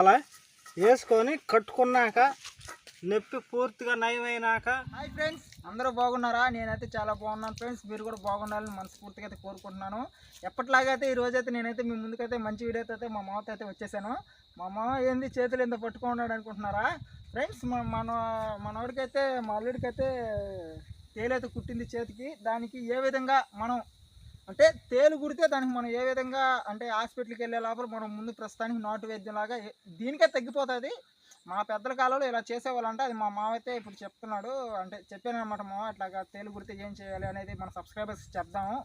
అలా వేసుకొని కట్టుకున్నాక నొప్పి పూర్తిగా నయమైనాక. హాయ్ ఫ్రెండ్స్, అందరూ బాగున్నారా? నేనైతే చాలా బాగున్నాను ఫ్రెండ్స్. మీరు కూడా బాగుండాలని మనస్ఫూర్తిగా అయితే కోరుకుంటున్నాను. ఎప్పటిలాగైతే ఈ రోజైతే నేనైతే మీ ముందుకైతే మంచి వీడియోతో అయితే మా మామతో అయితే వచ్చేసాను. మా మామ ఏంది చేతులు ఎంత పట్టుకున్నాడు అనుకుంటున్నారా ఫ్రెండ్స్? మనోడికైతే మా అల్లుడికైతే తేలైతే కుట్టింది చేతికి. దానికి ఏ విధంగా మనం అంటే తేలు కుడితే దానికి మనం ఏ విధంగా అంటే హాస్పిటల్కి వెళ్ళే లోపల మనం ముందు ప్రస్తుతానికి నాటు వైద్యం లాగా దీనికే తగ్గిపోతుంది. మా పెద్దల కాలంలో ఇలా చేసేవాళ్ళంటే అది మా మామ అయితే ఇప్పుడు చెప్తున్నాడు. అంటే చెప్పాను అనమాట, మామ ఇట్లాగా తేలు కుడితే ఏం చేయాలి అనేది మన సబ్స్క్రైబర్స్ చెప్దాము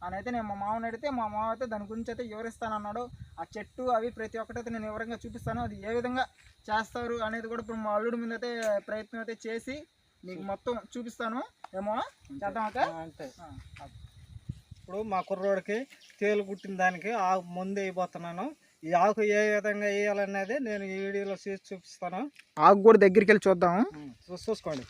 అని అయితే నేను మా మామని అడిగితే మా మామ అయితే దాని గురించి అయితే వివరిస్తానన్నాడు. ఆ చెట్టు అవి ప్రతి ఒక్కటైతే నేను వివరంగా చూపిస్తాను. అది ఏ విధంగా చేస్తారు అనేది కూడా ఇప్పుడు మా అల్లుడి మీద అయితే ప్రయత్నం అయితే చేసి మీకు మొత్తం చూపిస్తాను. ఏమో చేద్దాం అంటే ఇప్పుడు మా కుర్రోడికి తేలు కుట్టిన దానికి ఆకు ముందు వేయబోతున్నాను. ఈ ఆకు ఏ విధంగా వేయాలనేది నేను ఈ వీడియోలో చూపిస్తాను. ఆకు కూడా దగ్గరికి వెళ్ళి చూద్దాము. చూసుకోండి,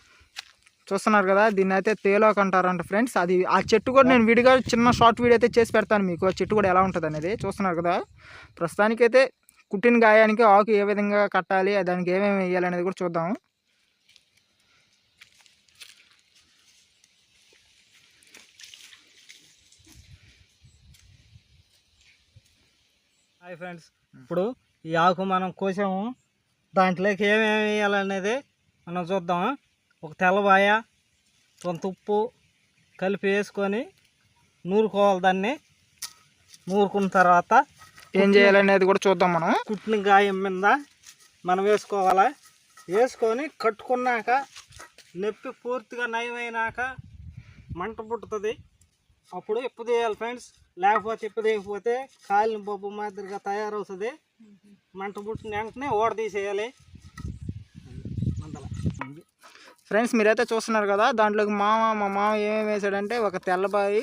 చూస్తున్నారు కదా, దీన్ని అయితే తేలోకు అంటారంట ఫ్రెండ్స్. అది ఆ చెట్టు కూడా నేను విడిగా చిన్న షార్ట్ వీడియో అయితే చేసి పెడతాను మీకు. ఆ చెట్టు కూడా ఎలా ఉంటుంది అనేది చూస్తున్నారు కదా. ప్రస్తుతానికైతే కుట్టిన గాయానికి ఆకు ఏ విధంగా కట్టాలి, దానికి ఏమేమి వేయాలి అనేది కూడా చూద్దాము. హాయ్ ఫ్రెండ్స్, ఇప్పుడు ఈ ఆకు మనం కోసాము. దాంట్లోకి ఏమేమి వేయాలనేది మనం చూద్దాము. ఒక తెల్లబాయ, కొంత ఉప్పు కలిపి వేసుకొని నూరుకోవాలి. దాన్ని నూరుకున్న తర్వాత ఏం చేయాలనేది కూడా చూద్దాం. మనం కుట్టిన గాయం మీద మనం వేసుకోవాలి. వేసుకొని కట్టుకున్నాక నొప్పి పూర్తిగా నయమైనాక మంట పుట్టుతుంది. అప్పుడు ఇప్పు తీయాలి ఫ్రెండ్స్. లేకపోతే ఇప్పు తీయకపోతే కాలిన బొబ్బు మాదిరిగా తయారవుతుంది. మంట పుట్టిన వెంటనే ఓడ తీసేయాలి. ఫ్రెండ్స్ మీరైతే చూస్తున్నారు కదా, దాంట్లోకి మా మామ ఏమేమి వేసాడంటే ఒక తెల్లబాయి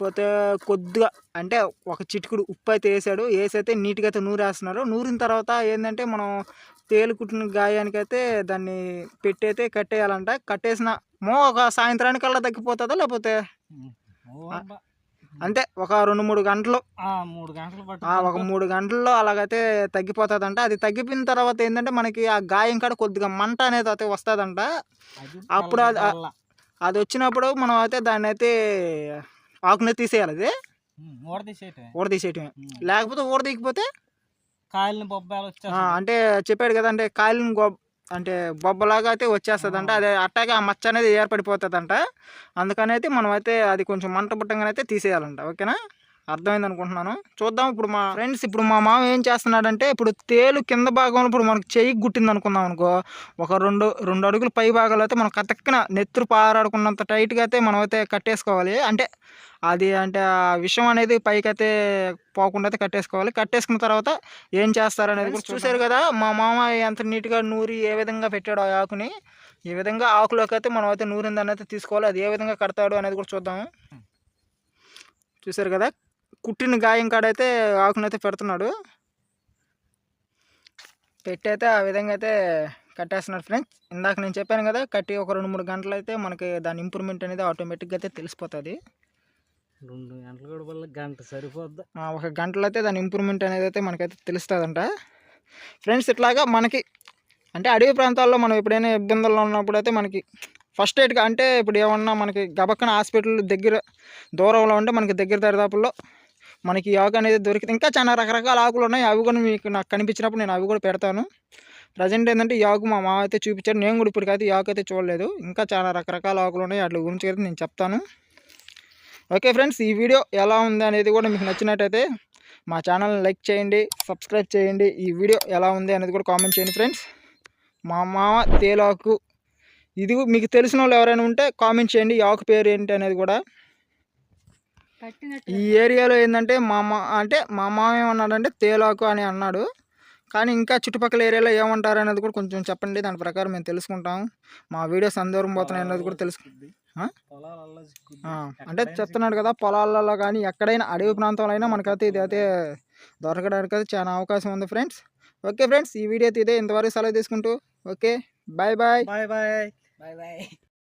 పోతే కొద్దిగా అంటే ఒక చిటికుడు ఉప్పు అయితే వేసాడు. వేసి అయితే నీట్గా అయితే నూరేస్తున్నారు. నూరిన తర్వాత ఏంటంటే మనం తేలు కుట్టిన గాయానికైతే దాన్ని పెట్టి అయితే కట్టేయాలంట. కట్టేసిన ఒక సాయంత్రానికల్లా తగ్గిపోతుందా లేకపోతే అంతే ఒక 2-3 గంటలు, 3 గంటల్లో అలాగైతే తగ్గిపోతుందంట. అది తగ్గిపోయిన తర్వాత ఏంటంటే మనకి ఆ గాయం కాడ కొద్దిగా మంట అనేది అయితే వస్తుందంట. అప్పుడు అది వచ్చినప్పుడు మనం అయితే దాన్ని అయితే ఆకునే తీసేయాలి. అది ఊడ తీసేయటమే. లేకపోతే ఊడ తీయకపోతే కాలిన బొబ్బాలు అంటే చెప్పాడు కదా, అంటే కాలిన అంటే బొబ్బలాగా అయితే వచ్చేస్తుందంట. అదే అట్టాగే ఆ మచ్చ అనేది ఏర్పడిపోతుందంట. అందుకని అయితే మనం అయితే అది కొంచెం మంట పుట్టంగానే అయితే తీసేయాలంట. ఓకేనా, అర్థమైంది అనుకుంటున్నాను. చూద్దాం ఇప్పుడు మా ఫ్రెండ్స్. ఇప్పుడు మా మామ ఏం చేస్తున్నాడంటే, ఇప్పుడు తేలు కింద భాగంలో ఇప్పుడు మనకు చెయ్యి గుట్టింది అనుకుందాం అనుకో, ఒక రెండు అడుగులు పై భాగాలు అయితే మనం కతక్కిన నెత్తురు పారాడుకున్నంత టైట్గా అయితే మనం అయితే కట్టేసుకోవాలి. అంటే అది అంటే ఆ విషం అనేది పైకి అయితే పోకుండా అయితే కట్టేసుకోవాలి. కట్టేసుకున్న తర్వాత ఏం చేస్తారనేది కూడా చూసారు కదా. మా మామ ఎంత నీట్గా నూరి ఏ విధంగా పెట్టాడు ఆ ఆకుని. ఈ విధంగా ఆకులోకి అయితే మనం అయితే నూరిన దాన్ని అయితే తీసుకోవాలి. అది ఏ విధంగా కడతాడు అనేది కూడా చూద్దాము. చూసారు కదా, కుట్టిన గాయం కాడైతే ఆకునైతే పెడుతున్నాడు. పెట్టి అయితే ఆ విధంగా అయితే కట్టేస్తున్నాడు ఫ్రెండ్స్. ఇందాక నేను చెప్పాను కదా, కట్టి ఒక 2-3 గంటలు అయితే మనకి దాని ఇంప్రూవ్మెంట్ అనేది ఆటోమేటిక్గా అయితే తెలిసిపోతుంది. 2 గంటలు కూడా వల్ల గంట సరిపోద్ది. ఒక గంటలో అయితే దాని ఇంప్రూవ్మెంట్ అనేది అయితే మనకైతే తెలుస్తుందంట ఫ్రెండ్స్. ఇట్లాగా మనకి అంటే అడవి ప్రాంతాల్లో మనం ఎప్పుడైనా ఇబ్బందుల్లో ఉన్నప్పుడు అయితే మనకి ఫస్ట్ ఎయిడ్గా అంటే ఇప్పుడు ఏమన్నా మనకి గబక్కన హాస్పిటల్ దగ్గర దూరంలో ఉంటే మనకి దగ్గర దరిదాపుల్లో మనకి ఆకు అనేది దొరికితే ఇంకా చాలా రకరకాల ఆకులు ఉన్నాయి. అవి కూడా మీకు నాకు కనిపించినప్పుడు నేను అవి కూడా పెడతాను. ప్రజెంట్ ఏంటంటే ఈ ఆకు మా మామ అయితే చూపించాడు. నేను కూడా ఇప్పటికైతే ఈ ఆకు అయితే చూడలేదు. ఇంకా చాలా రకరకాల ఆకులు ఉన్నాయి, వాటి గురించి అయితే నేను చెప్తాను. ఓకే ఫ్రెండ్స్, ఈ వీడియో ఎలా ఉంది అనేది కూడా మీకు నచ్చినట్టయితే మా ఛానల్ని లైక్ చేయండి, సబ్స్క్రైబ్ చేయండి. ఈ వీడియో ఎలా ఉంది అనేది కూడా కామెంట్ చేయండి ఫ్రెండ్స్. మా మామ తేలాకు ఇది మీకు తెలిసిన వాళ్ళు ఎవరైనా ఉంటే కామెంట్ చేయండి. ఈ ఆకు పేరు ఏంటి అనేది కూడా. ఈ ఏరియాలో ఏంటంటే మా మామ ఏమన్నాడంటే తేలాకు అని అన్నాడు. కానీ ఇంకా చుట్టుపక్కల ఏరియాలో ఏమంటారు అనేది కూడా కొంచెం చెప్పండి. దాని ప్రకారం మేము తెలుసుకుంటాం. మా వీడియోస్ అందరం పోతున్నాయి అనేది కూడా తెలుసుకుంది. అంటే చెప్తున్నాడు కదా, పొలాలలో కానీ ఎక్కడైనా అడవి ప్రాంతంలో అయినా మనకైతే ఇది అయితే దొరకడానికి అయితే చాలా అవకాశం ఉంది ఫ్రెండ్స్. ఓకే ఫ్రెండ్స్, ఈ వీడియో అయితే ఇదే. ఇంతవరకు సెలవు తీసుకుంటూ ఓకే, బాయ్ బాయ్.